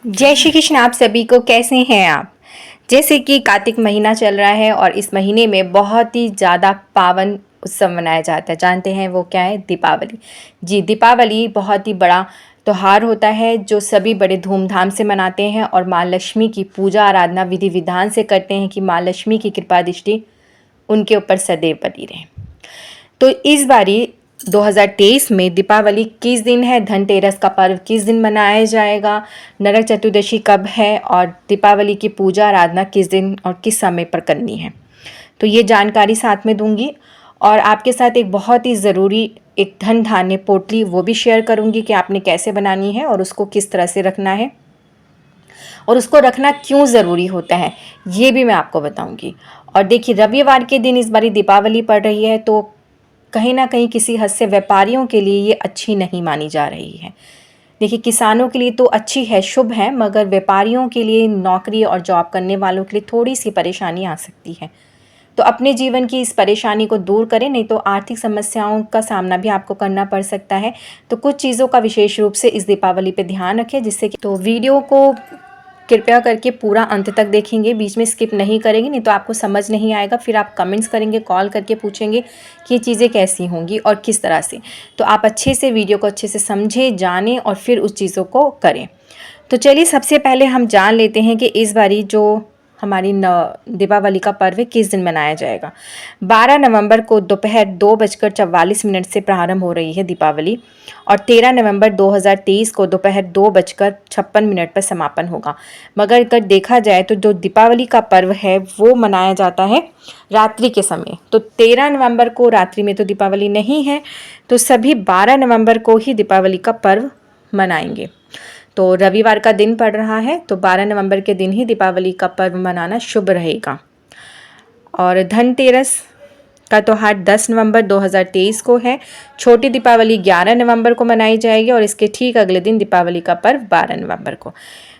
जय श्री कृष्ण। आप सभी को कैसे हैं आप। जैसे कि कार्तिक महीना चल रहा है और इस महीने में बहुत ही ज़्यादा पावन उत्सव मनाया जाता है। जानते हैं वो क्या है? दीपावली। जी, दीपावली बहुत ही बड़ा त्योहार होता है जो सभी बड़े धूमधाम से मनाते हैं और माँ लक्ष्मी की पूजा आराधना विधि विधान से करते हैं कि माँ लक्ष्मी की कृपा दृष्टि उनके ऊपर सदैव बनी रहे। तो इस बारी 2023 में दीपावली किस दिन है, धनतेरस का पर्व किस दिन मनाया जाएगा, नरक चतुर्दशी कब है और दीपावली की पूजा आराधना किस दिन और किस समय पर करनी है, तो ये जानकारी साथ में दूंगी। और आपके साथ एक बहुत ही ज़रूरी एक धन धान्य पोटली वो भी शेयर करूंगी कि आपने कैसे बनानी है और उसको किस तरह से रखना है और उसको रखना क्यों ज़रूरी होता है, ये भी मैं आपको बताऊंगी। और देखिए, रविवार के दिन इस बारी दीपावली पड़ रही है तो कहीं ना कहीं किसी हद से व्यापारियों के लिए ये अच्छी नहीं मानी जा रही है। देखिए, किसानों के लिए तो अच्छी है, शुभ है, मगर व्यापारियों के लिए, नौकरी और जॉब करने वालों के लिए थोड़ी सी परेशानी आ सकती है। तो अपने जीवन की इस परेशानी को दूर करें, नहीं तो आर्थिक समस्याओं का सामना भी आपको करना पड़ सकता है। तो कुछ चीज़ों का विशेष रूप से इस दीपावली पे ध्यान रखें, जिससे कि तो वीडियो को कृपया करके पूरा अंत तक देखेंगे, बीच में स्किप नहीं करेंगे, नहीं तो आपको समझ नहीं आएगा। फिर आप कमेंट्स करेंगे, कॉल करके पूछेंगे कि ये चीज़ें कैसी होंगी और किस तरह से। तो आप अच्छे से वीडियो को अच्छे से समझें, जानें और फिर उस चीज़ों को करें। तो चलिए, सबसे पहले हम जान लेते हैं कि इस बारी जो हमारी दीपावली का पर्व किस दिन मनाया जाएगा। 12 नवंबर को दोपहर 2:44 से प्रारंभ हो रही है दीपावली और 13 नवंबर 2023 को दोपहर 2:56 पर समापन होगा। मगर अगर देखा जाए तो जो दीपावली का पर्व है वो मनाया जाता है रात्रि के समय। तो 13 नवंबर को रात्रि में तो दीपावली नहीं है, तो सभी 12 नवंबर को ही दीपावली का पर्व मनाएंगे। तो रविवार का दिन पड़ रहा है, तो 12 नवंबर के दिन ही दीपावली का पर्व मनाना शुभ रहेगा। और धनतेरस का त्योहार 10 नवंबर 2023 को है। छोटी दीपावली 11 नवंबर को मनाई जाएगी और इसके ठीक अगले दिन दीपावली का पर्व 12 नवंबर को।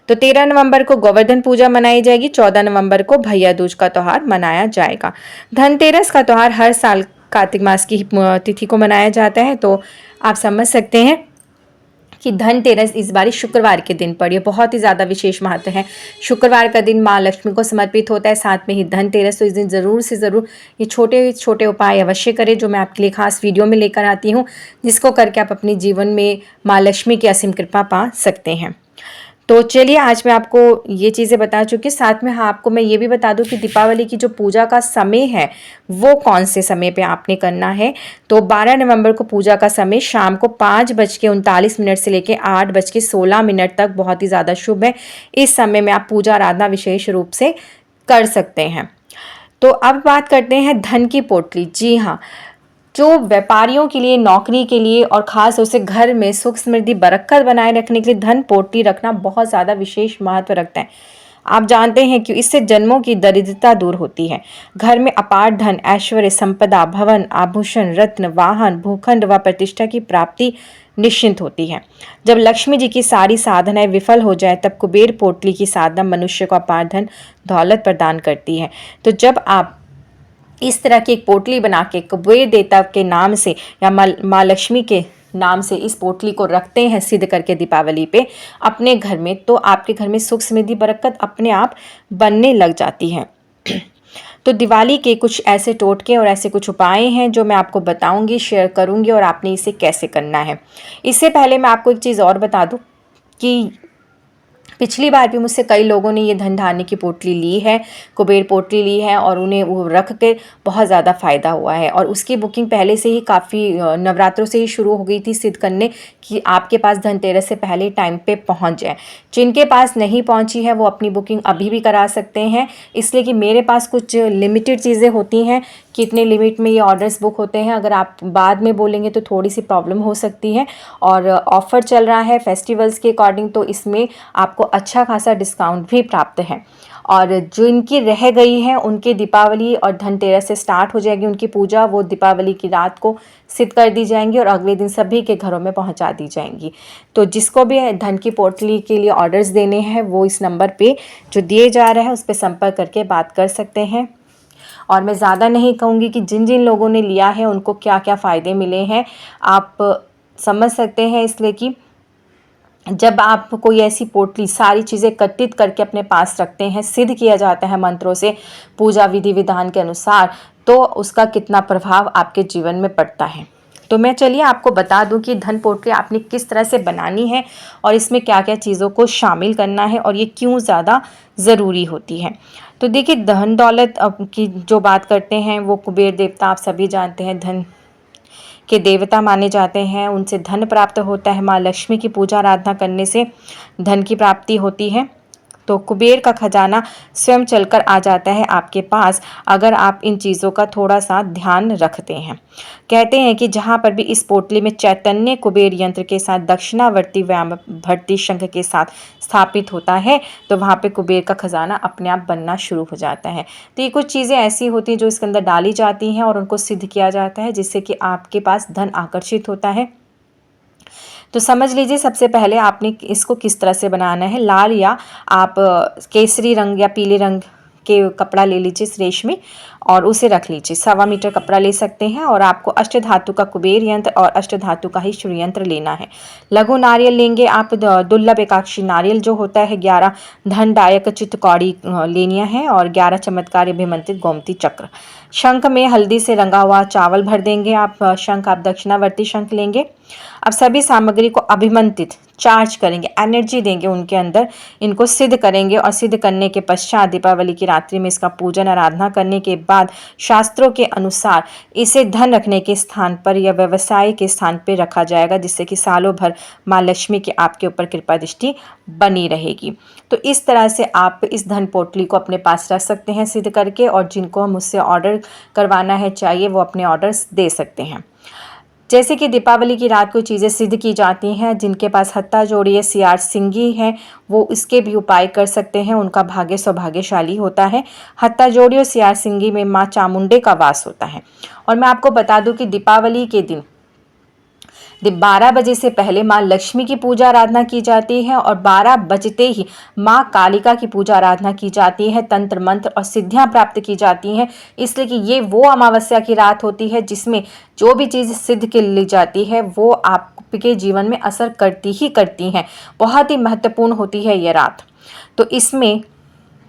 तो 13 नवंबर को गोवर्धन पूजा मनाई जाएगी। 14 नवंबर को भैया दूज का त्योहार मनाया जाएगा। धनतेरस का त्योहार हर साल कार्तिक मास की तिथि को मनाया जाता है। तो आप समझ सकते हैं कि धनतेरस इस बार शुक्रवार के दिन पड़ी है। बहुत ही ज़्यादा विशेष महत्व है। शुक्रवार का दिन माँ लक्ष्मी को समर्पित होता है, साथ में ही धनतेरस। तो इस दिन ज़रूर से ज़रूर ये छोटे छोटे उपाय अवश्य करें, जो मैं आपके लिए खास वीडियो में लेकर आती हूँ, जिसको करके आप अपने जीवन में माँ लक्ष्मी की असीम कृपा पा सकते हैं। तो चलिए, आज मैं आपको ये चीज़ें बता चुकी। साथ में हाँ, आपको मैं ये भी बता दूं कि दीपावली की जो पूजा का समय है वो कौन से समय पे आपने करना है। तो 12 नवंबर को पूजा का समय शाम को 5:39 से लेकर 8:16 तक बहुत ही ज़्यादा शुभ है। इस समय में आप पूजा आराधना विशेष रूप से कर सकते हैं। तो अब बात करते हैं धन की पोटली। जी हाँ, जो व्यापारियों के लिए, नौकरी के लिए और ख़ास तौर से घर में सुख समृद्धि बरकत बनाए रखने के लिए धन पोटली रखना बहुत ज़्यादा विशेष महत्व रखता है। आप जानते हैं कि इससे जन्मों की दरिद्रता दूर होती है। घर में अपार धन, ऐश्वर्य, संपदा, भवन, आभूषण, रत्न, वाहन, भूखंड व प्रतिष्ठा की प्राप्ति निश्चिंत होती है। जब लक्ष्मी जी की सारी साधनाएं विफल हो जाए, तब कुबेर पोटली की साधना मनुष्य को अपार धन दौलत प्रदान करती है। तो जब आप इस तरह की एक पोटली बना के कुबेर देवता के नाम से या माँ लक्ष्मी के नाम से इस पोटली को रखते हैं सिद्ध करके दीपावली पे अपने घर में, तो आपके घर में सुख समृद्धि बरकत अपने आप बनने लग जाती है। तो दिवाली के कुछ ऐसे टोटके और ऐसे कुछ उपाय हैं जो मैं आपको बताऊंगी, शेयर करूंगी, और आपने इसे कैसे करना है। इससे पहले मैं आपको एक चीज़ और बता दूं कि पिछली बार भी मुझसे कई लोगों ने ये धन धान्य की पोटली ली है, कुबेर पोटली ली है, और उन्हें वो रख के बहुत ज़्यादा फ़ायदा हुआ है। और उसकी बुकिंग पहले से ही काफ़ी नवरात्रों से ही शुरू हो गई थी सिद्ध करने कि आपके पास धनतेरस से पहले टाइम पे पहुंच जाए। जिनके पास नहीं पहुंची है वो अपनी बुकिंग अभी भी करा सकते हैं, इसलिए कि मेरे पास कुछ लिमिटेड चीज़ें होती हैं, कितने लिमिट में ये ऑर्डर्स बुक होते हैं। अगर आप बाद में बोलेंगे तो थोड़ी सी प्रॉब्लम हो सकती है। और ऑफ़र चल रहा है फेस्टिवल्स के अकॉर्डिंग, तो इसमें आपको अच्छा खासा डिस्काउंट भी प्राप्त है। और जो इनकी रह गई है उनकी दीपावली और धनतेरस से स्टार्ट हो जाएगी उनकी पूजा, वो दीपावली की रात को सिद्ध कर दी जाएंगी और अगले दिन सभी के घरों में पहुंचा दी जाएंगी। तो जिसको भी धन की पोटली के लिए ऑर्डर्स देने हैं वो इस नंबर पे जो दिए जा रहा है उस पर संपर्क करके बात कर सकते हैं। और मैं ज़्यादा नहीं कहूँगी कि जिन जिन लोगों ने लिया है उनको क्या क्या फ़ायदे मिले हैं आप समझ सकते हैं, इसलिए कि जब आप कोई ऐसी पोटली सारी चीज़ें एकत्रित करके अपने पास रखते हैं, सिद्ध किया जाता है मंत्रों से, पूजा विधि विधान के अनुसार, तो उसका कितना प्रभाव आपके जीवन में पड़ता है। तो मैं चलिए आपको बता दूं कि धन पोटली आपने किस तरह से बनानी है और इसमें क्या क्या चीज़ों को शामिल करना है और ये क्यों ज़्यादा ज़रूरी होती है। तो देखिए, धन दौलत की जो बात करते हैं, वो कुबेर देवता आप सभी जानते हैं, धन के देवता माने जाते हैं, उनसे धन प्राप्त होता है। माँ लक्ष्मी की पूजा आराधना करने से धन की प्राप्ति होती है। तो कुबेर का खजाना स्वयं चलकर आ जाता है आपके पास, अगर आप इन चीज़ों का थोड़ा सा ध्यान रखते हैं। कहते हैं कि जहाँ पर भी इस पोटली में चैतन्य कुबेर यंत्र के साथ दक्षिणावर्ती व्यायाम भरती शंख के साथ स्थापित होता है, तो वहाँ पे कुबेर का खजाना अपने आप बनना शुरू हो जाता है। तो ये कुछ चीज़ें ऐसी होती हैं जो इसके अंदर डाली जाती हैं और उनको सिद्ध किया जाता है, जिससे कि आपके पास धन आकर्षित होता है। तो समझ लीजिए, सबसे पहले आपने इसको किस तरह से बनाना है। लाल या आप केसरी रंग या पीले रंग के कपड़ा ले लीजिए रेशमी, और उसे रख लीजिए। 1.25 मीटर कपड़ा ले सकते हैं, और आपको अष्ट धातु का कुबेर यंत्र और अष्ट धातु का ही श्री यंत्र लेना है। लघु नारियल लेंगे आप, दुर्लभ एकाक्षी नारियल जो होता है, 11 धनदायक चित्तकौड़ी लेनियाँ है, और 11 चमत्कार अभिमंत्रित गोमती चक्र। शंख में हल्दी से रंगा हुआ चावल भर देंगे आप। शंख आप दक्षिणावर्ती शंख लेंगे। अब सभी सामग्री को अभिमंत्रित चार्ज करेंगे, एनर्जी देंगे उनके अंदर, इनको सिद्ध करेंगे, और सिद्ध करने के पश्चात दीपावली की रात्रि में इसका पूजन आराधना करने के बाद शास्त्रों के अनुसार इसे धन रखने के स्थान पर या व्यवसाय के स्थान पर रखा जाएगा, जिससे कि सालों भर माँ लक्ष्मी की आपके ऊपर कृपा दृष्टि बनी रहेगी। तो इस तरह से आप इस धन पोटली को अपने पास रख सकते हैं सिद्ध करके, और जिनको मुझसे ऑर्डर करवाना है चाहिए, वो अपने ऑर्डर्स दे सकते हैं। जैसे कि दीपावली की रात को चीज़ें सिद्ध की जाती हैं, जिनके पास हत्ता जोड़ी है, सियार सिंगी है, वो इसके भी उपाय कर सकते हैं, उनका भाग्य सौभाग्यशाली होता है। हत्ता जोड़ी और सियार सिंगी में माँ चामुंडे का वास होता है। और मैं आपको बता दूं कि दीपावली के दिन 12 बजे से पहले माँ लक्ष्मी की पूजा आराधना की जाती है, और 12 बजते ही माँ कालिका की पूजा आराधना की जाती है। तंत्र मंत्र और सिद्धियां प्राप्त की जाती हैं, इसलिए कि ये वो अमावस्या की रात होती है जिसमें जो भी चीज़ सिद्ध के ली जाती है वो आपके जीवन में असर करती ही करती हैं। बहुत ही महत्वपूर्ण होती है ये रात। तो इसमें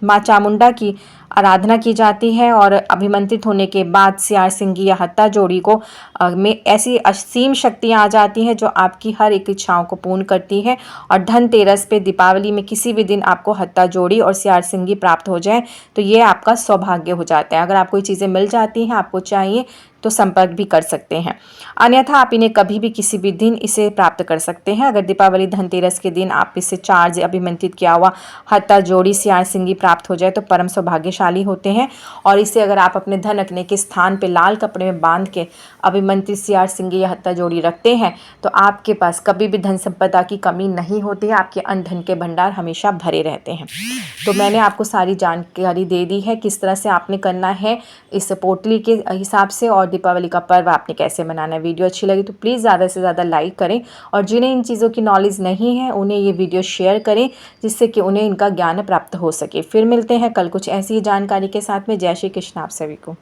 माँ चामुंडा की आराधना की जाती है, और अभिमंत्रित होने के बाद सियार सिंगी या हत्ता जोड़ी को में ऐसी असीम शक्तियाँ आ जाती हैं जो आपकी हर एक इच्छाओं को पूर्ण करती है। और धनतेरस पे दीपावली में किसी भी दिन आपको हत्ता जोड़ी और सियार सिंगी प्राप्त हो जाए तो ये आपका सौभाग्य हो जाता है। अगर आपको ये चीज़ें मिल जाती हैं, आपको चाहिए, तो संपर्क भी कर सकते हैं। अन्यथा आप इन्हें कभी भी किसी भी दिन इसे प्राप्त कर सकते हैं। अगर दीपावली धनतेरस के दिन आप इसे चार्ज अभिमंत्रित किया हुआ हत्ता जोड़ी सियार सिंगी प्राप्त हो जाए तो परम सौभाग्यशाली होते हैं। और इसे अगर आप अपने धन रखने के स्थान पर लाल कपड़े में बांध के अभिमंत्रित सियार सिंगी या हत्ता जोड़ी रखते हैं तो आपके पास कभी भी धन संपदा की कमी नहीं होती है, आपके अन्न धन के भंडार हमेशा भरे रहते हैं। तो मैंने आपको सारी जानकारी दे दी है किस तरह से आपने करना है इस पोटली के हिसाब से, और दीपावली का पर्व आपने कैसे मनाना है। वीडियो अच्छी लगी तो प्लीज़ ज़्यादा से ज़्यादा लाइक करें, और जिन्हें इन चीज़ों की नॉलेज नहीं है उन्हें ये वीडियो शेयर करें, जिससे कि उन्हें इनका ज्ञान प्राप्त हो सके। फिर मिलते हैं कल कुछ ऐसी ही जानकारी के साथ में। जय श्री कृष्ण आप सभी को।